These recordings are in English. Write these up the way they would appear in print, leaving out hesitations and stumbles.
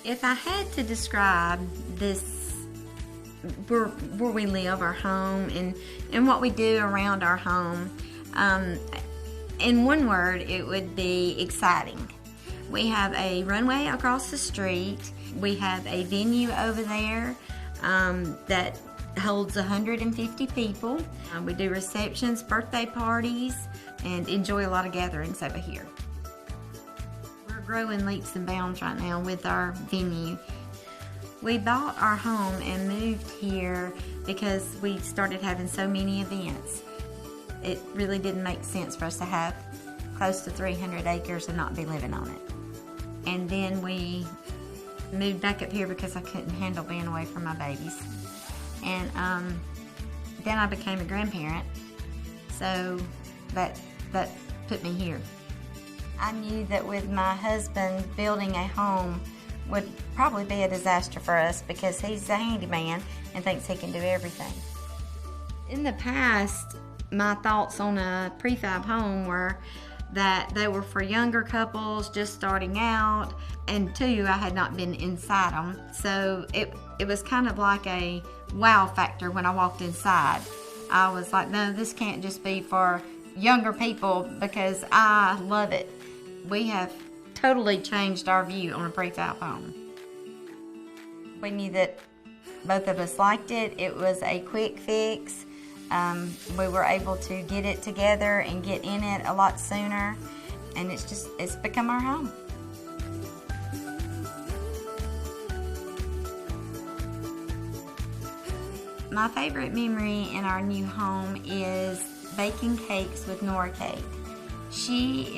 If I had to describe this, where we live, our home, and what we do around our home, in one word, it would be exciting. We have a runway across the street. We have a venue over there that holds 150 people. We do receptions, birthday parties, and enjoy a lot of gatherings over here. We're growing leaps and bounds right now with our venue. We bought our home and moved here because we started having so many events. It really didn't make sense for us to have close to 300 acres and not be living on it. And then we moved back up here because I couldn't handle being away from my babies. And then I became a grandparent, so that put me here. I knew that with my husband building a home would probably be a disaster for us because he's a handyman and thinks he can do everything. In the past, my thoughts on a prefab home were that they were for younger couples just starting out, and two, I had not been inside them, so it was kind of like a wow factor when I walked inside. I was like, no, this can't just be for younger people because I love it. We have totally changed our view on a prefab home. We knew that both of us liked it. It was a quick fix. We were able to get it together and get in it a lot sooner, and it's become our home. My favorite memory in our new home is baking cakes with Nora Kate. She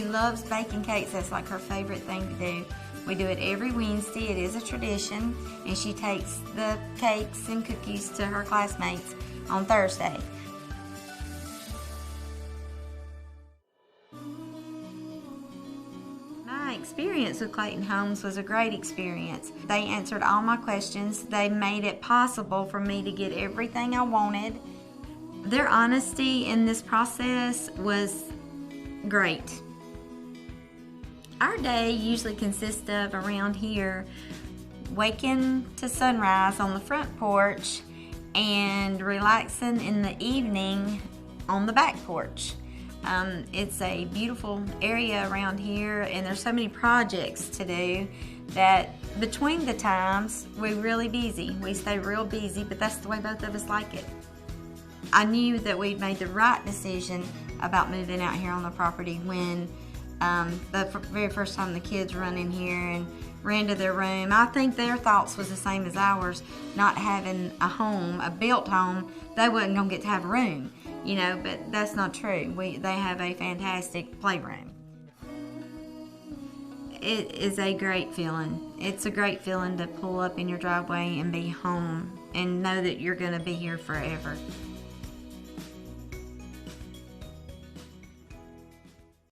loves baking cakes. That's like her favorite thing to do. We do it every Wednesday. It is a tradition, and she takes the cakes and cookies to her classmates on Thursday. My experience with Clayton Homes was a great experience. They answered all my questions. They made it possible for me to get everything I wanted. Their honesty in this process was great. Our day usually consists of, around here, waking to sunrise on the front porch and relaxing in the evening on the back porch. It's a beautiful area around here, and there's so many projects to do that between the times we're really busy. We stay real busy, but that's the way both of us like it. I knew that we'd made the right decision about moving out here on the property when the very first time the kids run in here and ran to their room. I think their thoughts was the same as ours, not having a home, a built home. They wasn't gonna get to have a room, you know, but that's not true. They have a fantastic playroom. It is a great feeling. It's a great feeling to pull up in your driveway and be home and know that you're gonna be here forever.